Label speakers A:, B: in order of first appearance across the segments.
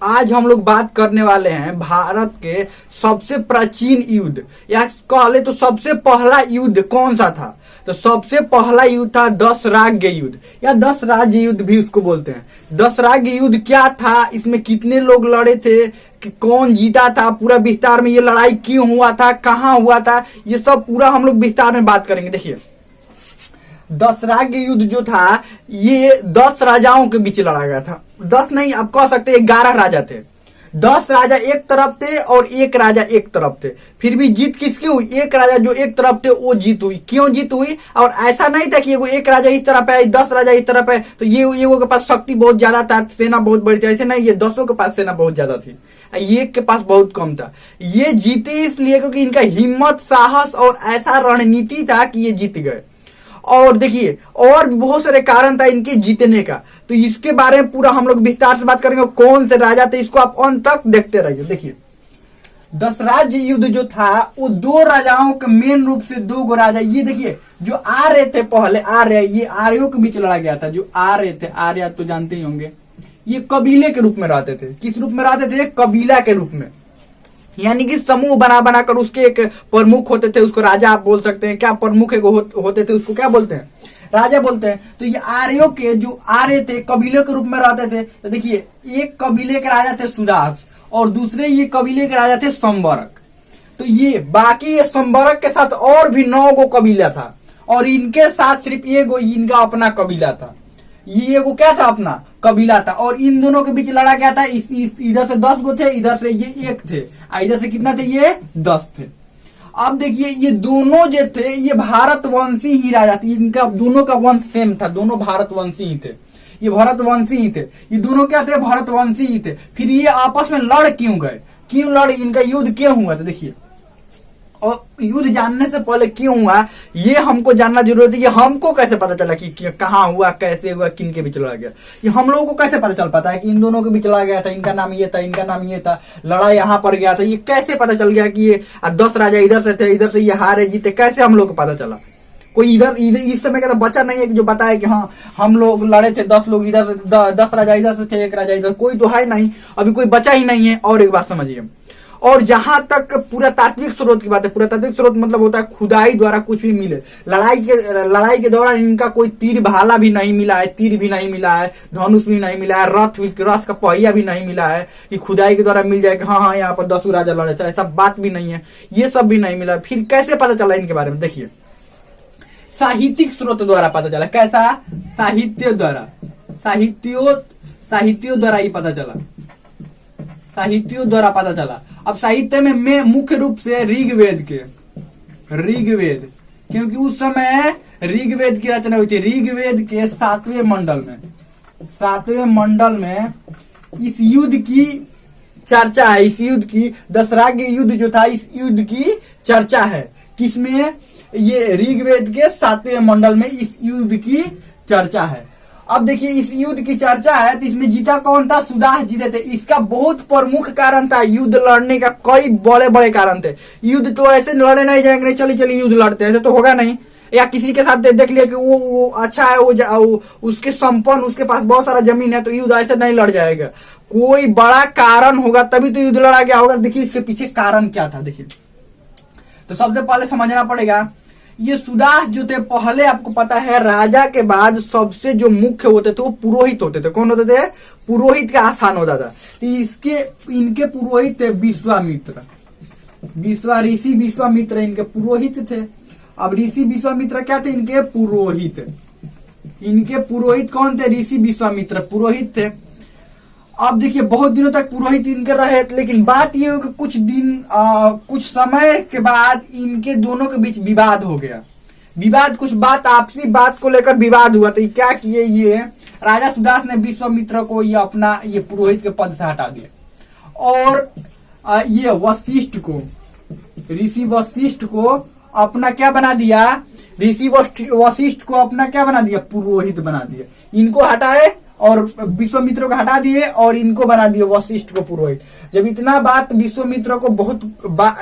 A: आज हम लोग बात करने वाले हैं भारत के सबसे प्राचीन युद्ध, या कहले तो सबसे पहला युद्ध कौन सा था। तो सबसे पहला युद्ध था 10 राज्य युद्ध, या 10 राज्य युद्ध भी उसको बोलते हैं। 10 राज्य युद्ध क्या था, इसमें कितने लोग लड़े थे, कि कौन जीता था, पूरा विस्तार में ये लड़ाई क्यों हुआ था, कहाँ हुआ था, ये सब पूरा हम लोग विस्तार में बात करेंगे। देखिए 10 राज्य युद्ध जो था ये 10 राजाओं के बीच लड़ा गया था। 10 नहीं, आप कह सकते 11 राजा थे। 10 राजा एक तरफ थे और एक राजा एक तरफ थे। फिर भी जीत किसकी हुई, एक राजा जो एक तरफ थे वो जीत हुई। क्यों जीत हुई, और ऐसा नहीं था कि एक राजा इस तरफ है 10 राजा इस तरफ है तो ये के पास शक्ति बहुत ज्यादा था, सेना बहुत बड़ी थी, ऐसे नहीं, ये 10 के पास सेना बहुत ज्यादा थी, ये के पास बहुत कम था। ये जीते इसलिए क्योंकि इनका हिम्मत, साहस और ऐसा रणनीति था कि ये जीत गए। और देखिए और भी बहुत सारे कारण था इनके जीतने का, तो इसके बारे में पूरा हम लोग विस्तार से बात करेंगे। कौन से राजा थे इसको आप अंत तक देखते रहिए। देखिए 10 राज्य युद्ध जो था वो 2 राजाओं के मेन रूप से 2 राजा, ये देखिए जो आर्य थे, पहले आर्य, ये आर्यों के बीच लड़ा गया था। जो आर्य थे, आर्य तो जानते ही होंगे, ये कबीले के रूप में रहते थे। किस रूप में रहते थे, कबीला के रूप में, यानी कि समूह बना बनाकर उसके एक प्रमुख होते थे, उसको राजा आप बोल सकते हैं। क्या प्रमुख होते थे उसको क्या बोलते हैं, राजा बोलते हैं। तो ये आर्यों के जो आर्य थे कबीले के रूप में रहते थे। तो देखिए एक कबीले के राजा थे सुदास और दूसरे ये कबीले के राजा थे संबरक। तो ये बाकी ये संबरक के साथ और भी 9 गो कबीला था और इनके साथ सिर्फ एगो इनका अपना कबीला था। ये एगो क्या था, अपना कबीला था। और इन दोनों के बीच लड़ा गया था। इधर से 10 गो थे, इधर से ये 1 थे, इधर से कितना थे, ये 10 थे। अब देखिए ये दोनों जो थे ये भारतवंशी ही राजा थे, इनका दोनों का वंश सेम था, दोनों भारतवंशी ही थे, ये भारतवंशी ही थे, ये दोनों क्या थे, भारतवंशी ही थे। फिर ये आपस में लड़ क्यों गए, क्यों लड़े, इनका युद्ध क्यों हुआ था। देखिए और युद्ध जानने से पहले क्यों हुआ ये हमको जानना जरूरी है। कि हमको कैसे पता चला कि कहाँ हुआ, कैसे हुआ, किन के बीच लड़ा गया, ये हम लोगों को कैसे पता चल पाता है कि इन दोनों के बीच लड़ा गया था, इनका नाम ये था, इनका नाम ये था, लड़ाई यहाँ पर गया था। ये कैसे पता चल गया कि ये 10 राजा इधर से थे, इधर से ये हारे जीते, कैसे हम लोग को पता चला। कोई इधर इस समय का तो बच्चा नहीं है कि जो बताए कि हाँ हम लोग लड़े थे, 10 लोग इधर से, 10 राजा इधर से थे, 1 राजा इधर, कोई तो है नहीं, अभी कोई बचा ही नहीं है। और एक बात समझिए, और जहां तक पुरातात्विक स्रोत की बात है, पुरातात्विक स्रोत मतलब होता है खुदाई द्वारा कुछ भी मिले। लड़ाई के दौरान इनका कोई तीर भाला भी नहीं मिला है, तीर भी नहीं मिला है, धनुष भी नहीं मिला है, रथ का पहिया भी नहीं मिला है कि खुदाई के द्वारा मिल जाए कि हाँ यहाँ पर 10 राजा लड़े थे, ऐसा बात भी नहीं है, ये सब भी नहीं मिला। फिर कैसे पता चला इनके बारे में, देखिए साहित्यिक स्रोत द्वारा पता चला। कैसा, साहित्य द्वारा, साहित्यों द्वारा ही पता चला, साहित्यों द्वारा पता चला। अब साहित्य में मुख्य रूप से ऋग्वेद, क्योंकि उस समय ऋग्वेद की रचना हुई थी। ऋग्वेद के 7वें मंडल में इस युद्ध की चर्चा है, इस युद्ध की 10 राज्य युद्ध जो था इस युद्ध की चर्चा है। किसमें, ये ऋग्वेद के 7वें मंडल में इस युद्ध की चर्चा है। अब देखिए इस युद्ध की चर्चा है तो इसमें जीता कौन था, सुदास जीते थे। इसका बहुत प्रमुख कारण था युद्ध लड़ने का, कई बड़े बड़े कारण थे। युद्ध तो ऐसे लड़े नहीं जाएंगे, चलिए युद्ध लड़ते हैं तो होगा नहीं, या किसी के साथ देख लिया कि वो अच्छा है, वो उसके संपन्न, उसके पास बहुत सारा जमीन है, तो युद्ध ऐसे नहीं लड़ जाएगा। कोई बड़ा कारण होगा तभी तो युद्ध लड़ा गया होगा। देखिए इसके पीछे कारण क्या था, देखिए तो सबसे पहले समझना पड़ेगा ये सुदास जो थे, पहले आपको पता है राजा के बाद सबसे जो मुख्य होते थे वो पुरोहित होते थे। कौन होते थे, पुरोहित का स्थान होता था। इनके पुरोहित थे विश्वामित्र, ऋषि विश्वामित्र इनके पुरोहित थे। अब ऋषि विश्वामित्र क्या थे, इनके पुरोहित। इनके पुरोहित कौन थे, ऋषि विश्वामित्र पुरोहित थे। अब देखिए बहुत दिनों तक पुरोहित इनके रहे, लेकिन बात ये हो कि कुछ समय के बाद इनके दोनों के बीच विवाद हो गया। कुछ बात, आपसी बात को लेकर विवाद हुआ। तो क्या किए, ये राजा सुदास ने विश्वामित्र को ये अपना ये पुरोहित के पद से हटा दिया और ये वशिष्ठ को, ऋषि वशिष्ठ को अपना क्या बना दिया, ऋषि वशिष्ठ को अपना क्या बना दिया, पुरोहित बना दिया। इनको हटाए और विश्वामित्र को हटा दिए और इनको बना दिए वशिष्ठ को पुरोहित। जब इतना बात विश्वामित्र को बहुत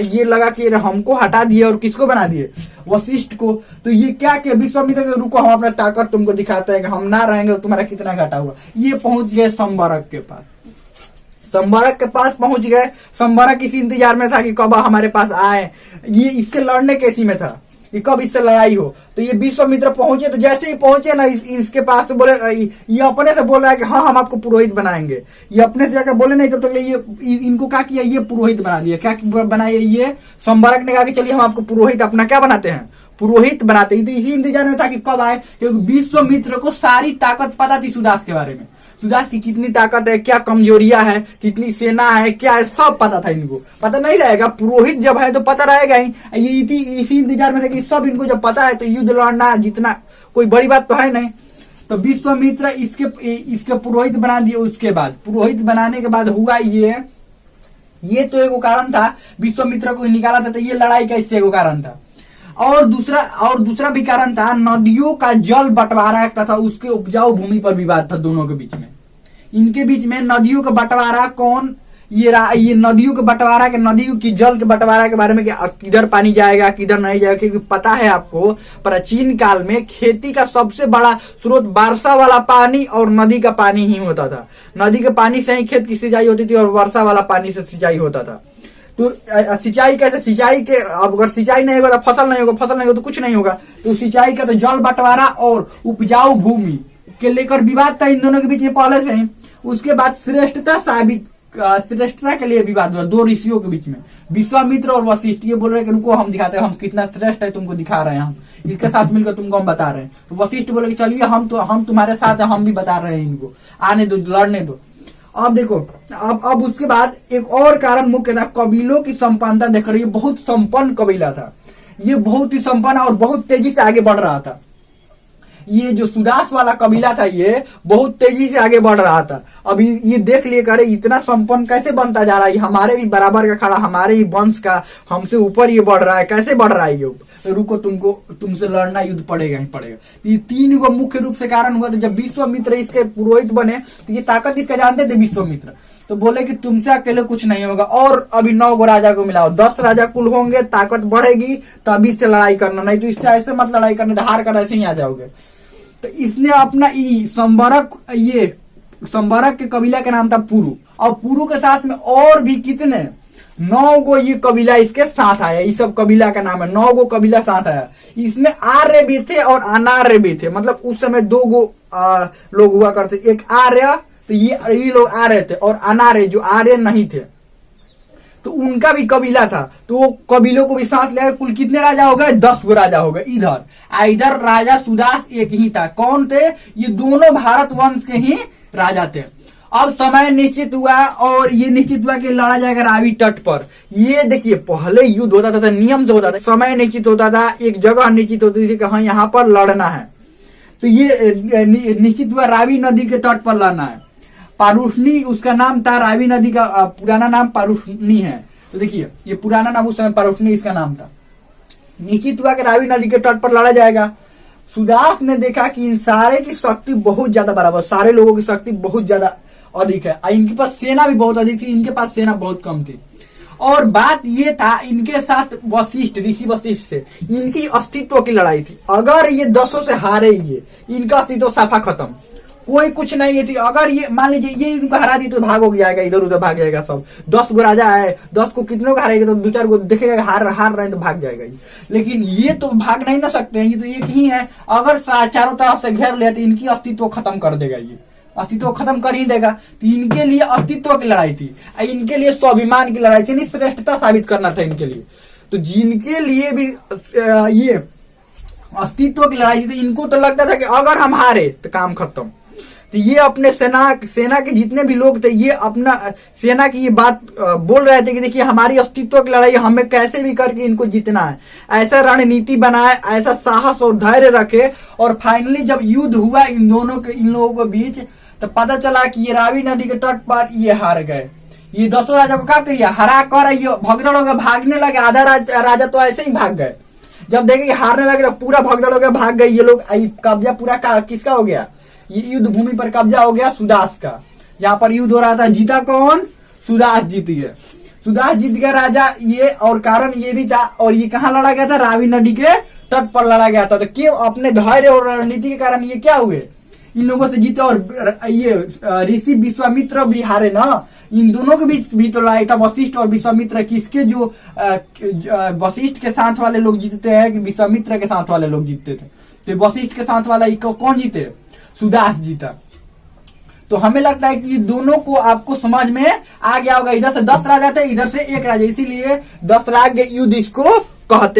A: ये लगा कि हमको हटा दिए और किसको बना दिए, वशिष्ठ को, तो ये क्या किया, विश्वामित्र के रुको हम अपना ताकत तुमको दिखाते हैं कि हम ना रहेंगे तो तुम्हारा कितना घाटा हुआ। ये पहुंच गए संबरक के पास। संबरक के पास पहुंच गए। संबरक इसी इंतजार में था कि कब हमारे पास आए, ये इससे लड़ने के इसी में था कि कब इससे लड़ाई हो। तो ये विश्वामित्र पहुंचे, तो जैसे ही पहुंचे ना इसके पास तो बोले, ये अपने से बोल रहा है कि हाँ हम आपको पुरोहित बनाएंगे। ये अपने से जाकर बोले नहीं तो ये इनको कहा कि ये पुरोहित बना दिया। क्या बनाइए, ये संबरक ने कहा कि चलिए हम आपको पुरोहित अपना क्या बनाते हैं, पुरोहित बनाते हैं। तो इसी इंतजार में था कि कब आए, क्योंकि विश्वामित्र को सारी ताकत पता थी सुदास के बारे में, सुदास की कितनी ताकत है, क्या कमजोरियां है, कितनी सेना है, क्या है, सब पता था। इनको पता नहीं रहेगा, पुरोहित जब है तो पता रहेगा ही। ये इसी इंतजार में था कि सब इनको जब पता है तो युद्ध लड़ना जितना कोई बड़ी बात तो है नहीं। तो विश्वामित्र इसके पुरोहित बना दिए। उसके बाद पुरोहित बनाने के बाद हुआ ये तो एक कारण था, विश्वामित्र को निकाला था, तो ये लड़ाई का इससे एक कारण था। और दूसरा भी कारण था, नदियों का जल बंटवारा तथा उसके उपजाऊ भूमि पर विवाद था दोनों के बीच में। इनके बीच में नदियों का बंटवारा कौन, ये नदियों के बंटवारा के, नदियों की जल के बंटवारा के बारे में कि किधर पानी जाएगा किधर नहीं जाएगा। क्योंकि पता है आपको, प्राचीन काल में खेती का सबसे बड़ा स्रोत वर्षा वाला पानी और नदी का पानी ही होता था। नदी के पानी से ही खेत की सिंचाई होती थी और वर्षा वाला पानी से सिंचाई होता था। तो सिंचाई कैसे, सिंचाई के अब अगर सिंचाई नहीं होगा तो फसल नहीं होगा, फसल नहीं होगा तो कुछ नहीं होगा। तो सिंचाई का तो जल बंटवारा और उपजाऊ भूमि के लेकर विवाद था इन दोनों के बीच में पहले से ही। उसके बाद श्रेष्ठता के लिए विवाद हुआ दो ऋषियों के बीच में, विश्वामित्र और वशिष्ठ। ये बोल रहे कि रुको हम दिखाते हैं हम कितना श्रेष्ठ है, तुमको दिखा रहे हैं, हम इसके साथ मिलकर तुमको हम बता रहे हैं। तो वशिष्ठ बोले कि चलिए हम तुम्हारे साथ है, हम भी बता रहे हैं, इनको आने दो, लड़ने दो। अब देखो, अब उसके बाद एक और कारण मुख्य था, कबीलों की संपन्नता देख रही है। बहुत संपन्न कबीला था ये, बहुत ही संपन्न और बहुत तेजी से आगे बढ़ रहा था। ये जो सुदास वाला कबीला था ये बहुत तेजी से आगे बढ़ रहा था। अभी ये देख लिए करे इतना संपन्न कैसे बनता जा रहा है, हमारे भी बराबर का खड़ा, हमारे ही वंश का, हमसे ऊपर ये बढ़ रहा है, कैसे बढ़ रहा है ये। रुको तुमसे लड़ना, युद्ध पड़ेगा ही पड़ेगा। ये तीन को मुख्य रूप से कारण हुआ। तो जब विश्वामित्र इसके पुरोहित बने तो ये ताकत इसका जानते थे विश्वामित्र, तो बोले कि तुमसे अकेले कुछ नहीं होगा, और अभी 9 गो राजा को मिलाओ, 10 राजा कुल होंगे, ताकत बढ़ेगी तभी से लड़ाई करना, नहीं तो इससे ऐसे मत लड़ाई करने, हार कर ऐसे ही आ जाओगे। तो इसने अपना संबरक के कबीला का नाम था पुरु, और पुरु के साथ में और भी कितने 9 गो ये कबीला इसके साथ आया। इस सब कबीला का नाम है, 9 गो कबीला साथ आया। इसमें आर्य भी थे और अनार्य भी थे, मतलब उस समय 2 गो लोग हुआ करते, एक आर्य, तो ये लोग आर्य थे, और अनार्य जो आर्य नहीं थे तो उनका भी कबीला था। तो वो कबीलों को भी साथ ले, कुल कितने राजा हो गए, 10 गो राजा हो गए। इधर राजा सुदास एक ही था। कौन थे, ये दोनों भारत वंश के ही राजा थे। अब समय निश्चित हुआ और ये निश्चित हुआ कि लड़ा जाएगा रावी तट पर। ये देखिए पहले युद्ध होता था, नियम से होता था, समय निश्चित होता था, एक जगह निश्चित होती थी कि हाँ यहाँ पर लड़ना है। तो ये निश्चित हुआ रावी नदी के तट पर लड़ना है। पारुष्णी उसका नाम था, रावी नदी का पुराना नाम पारुष्णी है। तो देखिए ये पुराना नाम उस समय पारुष्णी इसका नाम था। निश्चित हुआ कि रावी नदी के तट पर लड़ा जाएगा। सुदास ने देखा कि इन सारे की शक्ति बहुत ज्यादा बराबर, सारे लोगों की शक्ति बहुत ज्यादा अधिक है, इनके पास सेना भी बहुत अधिक थी, इनके पास सेना बहुत कम थी। और बात ये था, इनके साथ वशिष्ठ, ऋषि वशिष्ठ थे, इनकी अस्तित्व की लड़ाई थी। अगर ये 10 से हारे, ये इनका अस्तित्व साफा खत्म, कोई कुछ नहीं थी। अगर ये मान लीजिए ये इनको हरा दी तो भाग हो जाएगा, इधर उधर भाग जाएगा सब। 10 गो राजा है, 10 को कितनों को हारेगा तो 2-4 गो देखेगा हार रहे हैं तो भाग जाएगा। लेकिन ये तो भाग नहीं ना सकते हैं, ये तो एक ही है। अगर चारों तरफ से घेर ले तो इनकी अस्तित्व खत्म कर देगा, ये अस्तित्व खत्म कर ही देगा। तो इनके लिए अस्तित्व की लड़ाई थी, इनके लिए स्वाभिमान की लड़ाई थी, श्रेष्ठता साबित करना था इनके लिए। तो जिनके लिए भी ये अस्तित्व की लड़ाई थी, इनको तो लगता था कि अगर हम हारे तो काम खत्म। तो ये अपने सेना के जितने भी लोग थे, ये अपना सेना की ये बात बोल रहे थे कि देखिए हमारी अस्तित्व की लड़ाई, हमें कैसे भी करके इनको जीतना है। ऐसा रणनीति बनाए, ऐसा साहस और धैर्य रखे। और फाइनली जब युद्ध हुआ इन लोगों के बीच, तो पता चला कि ये रावी नदी के तट पर ये हार गए। ये 10 राजा को क्या करिए, हरा कर ये भगदड़ हो गए, भागने लगे। आधा राजा तो ऐसे ही भाग गए। जब देखे कि हारने लगे तो पूरा भगदड़ हो गया, भाग गए ये लोग। कब्जा पूरा किसका हो गया, ये युद्ध भूमि पर कब्जा हो गया सुदास का। जहां पर युद्ध हो रहा था, जीता कौन, सुदास जीत गया। सुदास जीत गया राजा ये, और कारण ये भी था। और ये कहाँ लड़ा गया था, रावी नदी के तट पर लड़ा गया था। तो क्यों, अपने धैर्य और रणनीति के कारण ये क्या हुए, इन लोगों से जीते, और ये ऋषि विश्वामित्र भी हारे ना। इन दोनों के बीच भी तो लड़ाई था, वशिष्ठ और विश्वामित्र। किसके जो वशिष्ठ के साथ वाले लोग जीतते हैं कि विश्वामित्र के साथ वाले लोग जीतते थे? तो वशिष्ठ के साथ वाला कौन जीते? सुदास जीता। तो हमें लगता है कि दोनों को आपको समझ में आ गया होगा। इधर से 10 राजा थे, इधर से 1 राजा, इसीलिए 10 राज युद्ध इसको कहते हैं।